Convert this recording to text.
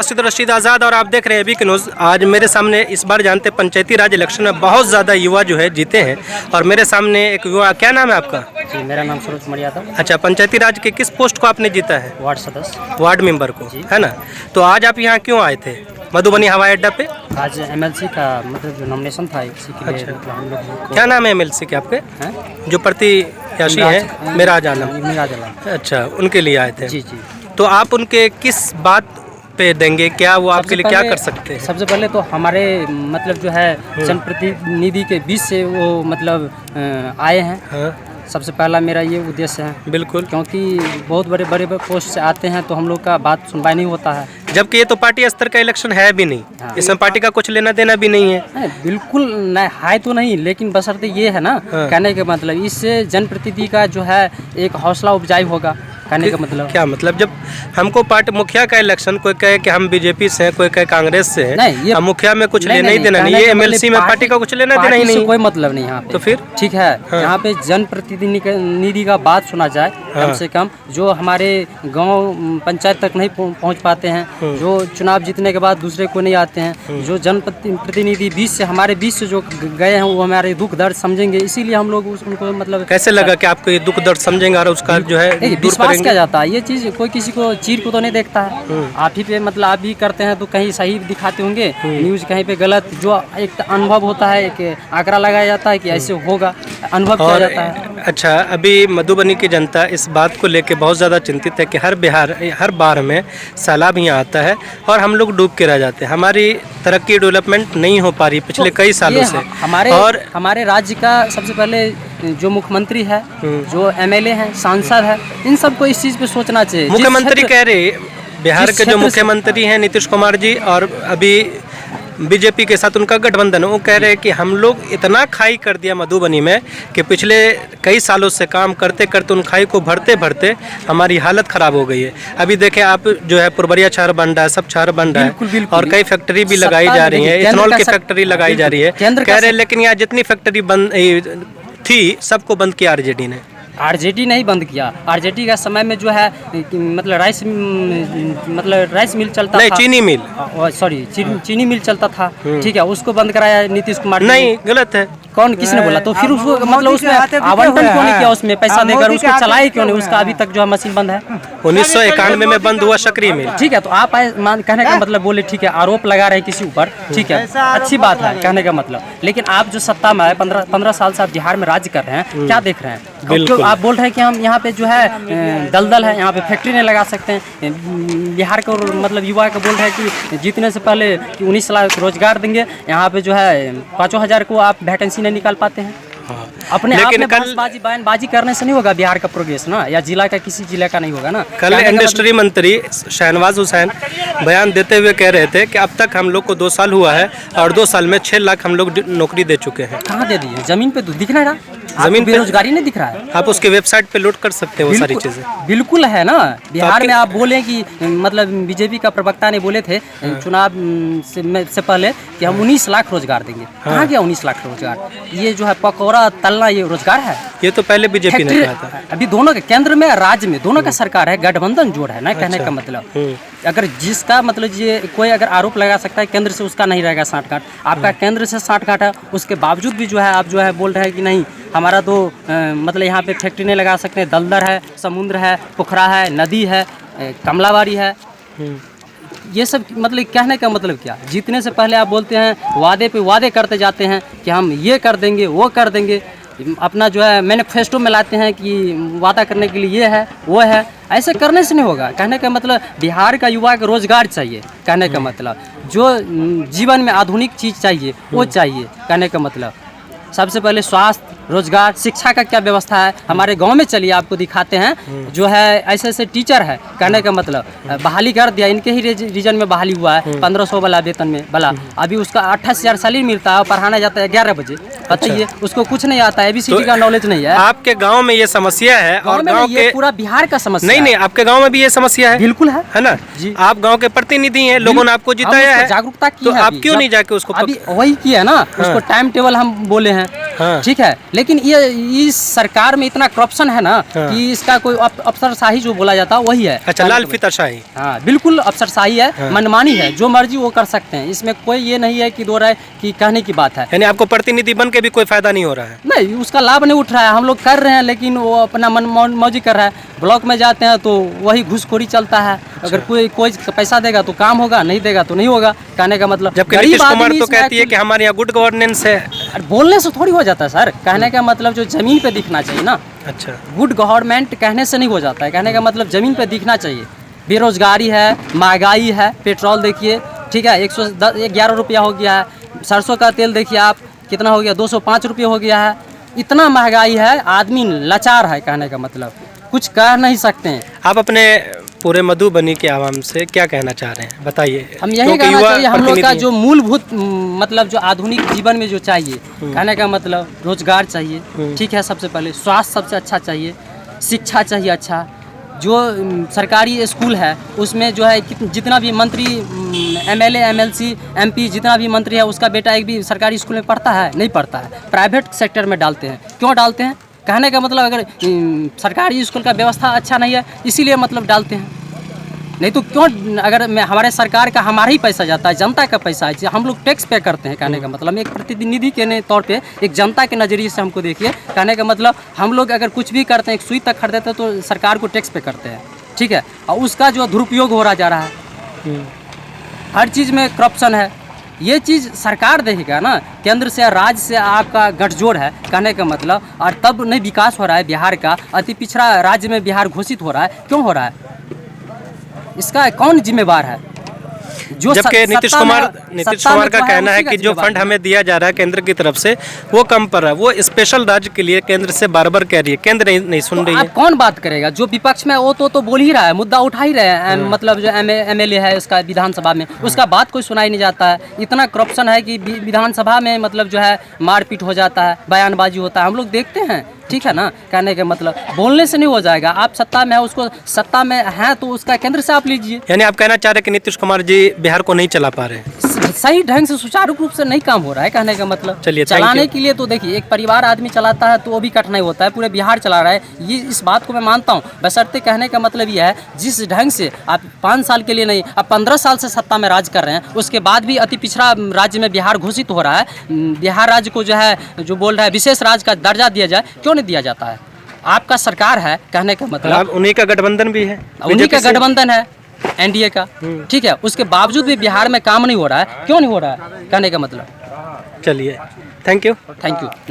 मकसूद रशीद आज़ाद और आप देख रहे हैं एबीके न्यूज़। आज मेरे सामने इस बार जानते पंचायती राज इलेक्शन में बहुत ज़्यादा युवा जो है जीते हैं और मेरे सामने एक युवा, क्या नाम है आपका? जी, मेरा नाम सूरज कुमार यादव। अच्छा, पंचायती राज के किस पोस्ट को आपने जीता है? वार्ड सदस्य, वार्ड मेंबर को, है ना? तो आज आप यहाँ क्यों आए थे मधुबनी हवाई अड्डा पे? आज एमएलसी का मतलब जो नॉमिनेशन था इसी के लिए मतलब हम लोग क्या नाम है एमएलसी के आपके? जो प्रत्याशी हैं मेराज आलम। अच्छा, उनके लिए आए थे। जी जी। तो आप उनके किस बात पे देंगे, क्या वो आपके लिए क्या कर सकते हैं? सबसे पहले तो हमारे मतलब जो है जनप्रतिनिधि के बीच से वो मतलब आए हैं। हाँ। सबसे पहला मेरा ये उद्देश्य है। बिल्कुल, क्योंकि बहुत बड़े बड़े पोस्ट से आते हैं तो हम लोग का बात सुनवाई नहीं होता है, जबकि ये तो पार्टी स्तर का इलेक्शन है भी नहीं। हाँ। इसमें पार्टी का कुछ लेना देना भी नहीं है। बिल्कुल नहीं है तो नहीं, लेकिन बशर्ते ये है ना, हाँ। कहने का मतलब इससे जनप्रतिनिधि का जो है एक हौसला उपजाई होगा। कहने का मतलब क्या मतलब, जब हमको पार्टी मुखिया का इलेक्शन, कोई कहे कि हम बीजेपी से हैं, कोई कहे कांग्रेस से हैं, नहीं, ये मुखिया में कुछ लेना ही देना नहीं, ये एमएलसी में पार्टी का कुछ लेना देना ही नहीं, कोई मतलब नहीं यहाँ पे। तो फिर ठीक है, हाँ। यहाँ पे जनप्रतिनिधि का बात सुना जाए। हाँ। कम से कम जो हमारे गांव पंचायत तक नहीं पहुँच पाते हैं, जो चुनाव जीतने के बाद दूसरे को नहीं आते हैं, जो जनप्रतिनिधि बीच से हमारे बीच से जो गए हैं वो हमारे दुख दर्द समझेंगे, इसीलिए हम लोग उनको मतलब कैसे लगा कि आपको ये दुख दर्द समझेंगे और उसका जो है दूर विश्वास करेंगे? किया जाता है। ये चीज़ कोई किसी को चीर को तो नहीं देखता है। आप ही पे मतलब आप भी करते हैं तो कहीं सही दिखाते होंगे न्यूज़, कहीं पे गलत। जो एक अनुभव होता है, एक आंकड़ा लगाया जाता है कि ऐसे होगा, अनुभव किया जाता है। अच्छा, अभी मधुबनी की जनता इस बात को लेकर बहुत ज़्यादा चिंतित है कि हर बार में सैलाब यहाँ आता है और हम लोग डूब के रह जाते हैं। हमारी तरक्की डेवलपमेंट नहीं हो पा रही पिछले कई सालों से। हमारे राज्य का सबसे पहले जो मुख्यमंत्री है, जो एमएलए हैं, सांसद है, इन सबको इस चीज़ पे सोचना चाहिए। मुख्यमंत्री कह रहे, बिहार के जो मुख्यमंत्री हैं नीतीश कुमार जी, और अभी बीजेपी के साथ उनका गठबंधन, वो कह रहे हैं कि हम लोग इतना खाई कर दिया मधुबनी में कि पिछले कई सालों से काम करते करते उन खाई को भरते भरते हमारी हालत खराब हो गई है। अभी देखें आप, जो है पुरबरिया शहर बन रहा है, सब शहर बन रहा है और कई फैक्ट्री भी लगाई जा रही है, इथेनॉल की फैक्ट्री लगाई जा रही है, कह रहे हैं। लेकिन यहाँ जितनी फैक्ट्री बंद थी सबको बंद किया आरजेडी ने। आरजेडी नहीं बंद किया। आरजेडी का समय में जो है मतलब राइस मिल चलता नहीं, था, चीनी मिल, सॉरी चीनी मिल चलता था। ठीक है, उसको बंद कराया नीतीश कुमार। नहीं, गलत है। कौन, किसने बोला? तो फिर उसको मतलब उसमें आवंटन क्यों नहीं किया, उसमें पैसा देकर उसको चलाए क्यों नहीं? उसका अभी तक जो है मशीन बंद है। 1991 में बंद हुआ सक्रिय मिल। ठीक है, तो आप कहने का मतलब बोले ठीक है, आरोप लगा रहे हैं किसी ऊपर, ठीक है, अच्छी बात है कहने का मतलब। लेकिन आप जो सत्ता में आए, 15 साल से आप बिहार में राज्य कर रहे हैं, क्या देख रहे हैं? क्यों आप बोल रहे हैं कि हम यहाँ पे जो है दलदल है, यहाँ पे फैक्ट्री नहीं लगा सकते हैं? बिहार को मतलब युवा को बोल रहे हैं कि जीतने से पहले 19 लाख रोजगार देंगे, यहाँ पे जो है 5,000 को आप वैकेंसी नहीं निकाल पाते हैं। हाँ। अपने आप में बयानबाजी करने से नहीं होगा बिहार का प्रोग्रेस ना, या जिला का किसी जिले का नहीं होगा ना। कल इंडस्ट्री मंत्री शहनवाज हुसैन बयान देते हुए कह रहे थे कि अब तक हम लोग को 2 साल हुआ है और 2 साल में 6 लाख हम लोग नौकरी दे चुके हैं। कहाँ दे दिए? जमीन पे तो दिख रहा है, जमीन पे बेरोजगारी नहीं दिख रहा है। आप उसके वेबसाइट पे लोड कर सकते हैं वो सारी चीजें। बिल्कुल है ना। बिहार में आप बोले कि मतलब बीजेपी का प्रवक्ता ने बोले थे चुनाव से पहले कि हम 19 लाख रोजगार देंगे। कहाँ गया 19 लाख रोजगार? ये जो है पकौड़ा तलना ये रोजगार है? ये तो पहले बीजेपी ने कहा था। अभी दोनों के केंद्र में राज्य में दोनों का सरकार है, गठबंधन जोड़ है ना। कहने का मतलब अगर जिसका मतलब ये कोई अगर आरोप लगा सकता है केंद्र से, उसका नहीं रहेगा साठगांठ। आपका केंद्र से साठगांठ है, उसके बावजूद भी जो है आप जो है बोल रहे हैं कि नहीं हमारा तो मतलब यहाँ पे फैक्ट्री नहीं लगा सकते। दलदल है, समुद्र है, पोखरा है, नदी है, कमलाबाड़ी है। ये सब मतलब कहने का मतलब क्या? जीतने से पहले आप बोलते हैं, वादे पे वादे करते जाते हैं कि हम ये कर देंगे, वो कर देंगे। अपना जो है मैनिफेस्टो में लाते हैं कि वादा करने के लिए ये है वो है। ऐसे करने से नहीं होगा। कहने का मतलब बिहार का युवा को रोजगार चाहिए। कहने का मतलब जो जीवन में आधुनिक चीज़ चाहिए वो चाहिए। कहने का मतलब सबसे पहले स्वास्थ्य, रोजगार, शिक्षा का क्या व्यवस्था है हमारे गांव में, चलिए आपको दिखाते हैं। जो है ऐसे ऐसे टीचर है, कहने का मतलब बहाली कर दिया। इनके ही रीजन में बहाली हुआ है 1500 वाला वेतन में वाला। अभी उसका 28,000 सैलरी मिलता है और पढ़ाना जाता है 11 बजे। बताइए, उसको कुछ नहीं आता है, ABCD का नॉलेज नहीं है। आपके गाँव में ये समस्या है और गाँव के पूरा बिहार का समस्या नहीं, आपके गाँव में भी ये समस्या है? बिल्कुल है ना जी। आप गाँव के प्रतिनिधि हैं, लोगों ने आपको जिताया है, जागरूकता की तो आप क्यों नहीं जाके उसको? अभी वही किया ना, उसको टाइम टेबल हम बोले हैं हाँ। ठीक है, लेकिन ये इस सरकार में इतना करप्शन है ना हाँ। कि इसका कोई अफसरशाही जो बोला जाता है वही है। अच्छा, लाल फीताशाही। हाँ, बिल्कुल अफसरशाही है, हाँ। मनमानी है, जो मर्जी वो कर सकते हैं, इसमें कोई ये नहीं है कि दो राय की कहने की बात है। यानी आपको प्रतिनिधि बन के भी कोई फायदा नहीं हो रहा है? नहीं, उसका लाभ नहीं उठ रहा है, हम लोग कर रहे हैं लेकिन वो अपना मौजी कर रहा है। ब्लॉक में जाते हैं तो वही घूसखोरी चलता है, अगर कोई पैसा देगा तो काम होगा, नहीं देगा तो नहीं होगा, कहने का मतलब। जबकि नीतीश कुमार तो कहती है कि हमारे यहाँ गुड गवर्नेंस है। बोलने से थोड़ी हो जाता है सर, कहने का मतलब जो जमीन पे दिखना चाहिए ना। अच्छा, गुड गवर्नमेंट कहने से नहीं हो जाता है, कहने का मतलब जमीन पे दिखना चाहिए। बेरोजगारी है, महंगाई है, पेट्रोल देखिए, ठीक है 111 रुपया हो गया है, सरसों का तेल देखिए आप कितना हो गया, 205 रुपये हो गया है। इतना महंगाई है, आदमी लाचार है, कहने का मतलब कुछ कह नहीं सकते हैं। आप अपने पूरे मधुबनी के आवाम से क्या कहना चाह रहे हैं, बताइए। हम यही कहना चाहिए, हम लोग का जो मूलभूत मतलब जो आधुनिक जीवन में जो चाहिए, कहने का मतलब रोजगार चाहिए, ठीक है, सबसे पहले स्वास्थ्य सबसे अच्छा चाहिए, शिक्षा चाहिए अच्छा, जो सरकारी स्कूल है उसमें जो है जितना भी मंत्री एमएलए एमएलसी एमपी जितना भी मंत्री है उसका बेटा एक भी सरकारी स्कूल में पढ़ता है? नहीं पढ़ता है, प्राइवेट सेक्टर में डालते हैं। क्यों डालते हैं? कहने का मतलब अगर सरकारी स्कूल का व्यवस्था अच्छा नहीं है इसीलिए मतलब डालते हैं, नहीं तो क्यों? अगर हमारे सरकार का हमारा ही पैसा जाता है, जनता का पैसा है, हम लोग टैक्स पे करते हैं। कहने का मतलब एक प्रतिनिधि के तौर पे एक जनता के नज़रिए से हमको देखिए, कहने का मतलब हम लोग अगर कुछ भी करते हैं, एक सुई तक खरीदते हैं तो सरकार को टैक्स पे करते हैं, ठीक है, और उसका जो दुरुपयोग हो रहा जा रहा है, हर चीज़ में करप्शन है। ये चीज़ सरकार देखेगा ना, केंद्र से राज्य से आपका गठजोड़ है, कहने का मतलब, और तब नहीं विकास हो रहा है बिहार का। अति पिछड़ा राज्य में बिहार घोषित हो रहा है, क्यों हो रहा है? इसका कौन जिम्मेवार है? जो जबकि नीतीश कुमार का कहना है कि जो फंड हमें दिया जा रहा है केंद्र की तरफ से वो कम पड़ रहा है, वो स्पेशल राज्य के लिए केंद्र से बार बार कह रही है, केंद्र नहीं सुन रही है। अब कौन बात करेगा? जो विपक्ष में वो तो बोल ही रहा है, मुद्दा उठा ही रहे हैं, मतलब जो एमएलए है उसका विधानसभा में, उसका बात कोई सुनाई नहीं जाता है। इतना करप्शन है कि विधानसभा में मतलब जो है मारपीट हो जाता है, बयानबाजी होता है, हम लोग देखते हैं, ठीक है ना। कहने के मतलब बोलने से नहीं हो जाएगा, आप सत्ता में है, उसको सत्ता में है तो उसका केंद्र से आप लीजिए। यानी आप कहना चाह रहे हैं कि नीतीश कुमार जी बिहार को नहीं चला पा रहे हैं? सही ढंग से सुचारू रूप से नहीं काम हो रहा है, कहने का मतलब। चलिए, चलाने के लिए तो देखिए एक परिवार आदमी चलाता है तो वो भी कठिनाई होता है, पूरे बिहार चला रहा है, ये इस बात को मैं मानता हूँ। बशर्ते कहने का मतलब ये है जिस ढंग से आप 5 साल के लिए नहीं, आप 15 साल से सत्ता में राज कर रहे हैं, उसके बाद भी अति पिछड़ा राज्य में बिहार घोषित हो रहा है। बिहार राज्य को जो है जो बोल रहा है विशेष राज्य का दर्जा दिया जाए, क्यों नहीं दिया जाता है? आपका सरकार है, कहने का मतलब उन्हीं का गठबंधन भी है, उन्हीं का गठबंधन है एनडीए का, ठीक है, उसके बावजूद भी बिहार में काम नहीं हो रहा है, क्यों नहीं हो रहा है? कहने का मतलब। चलिए, थैंक यू। नमस्कार।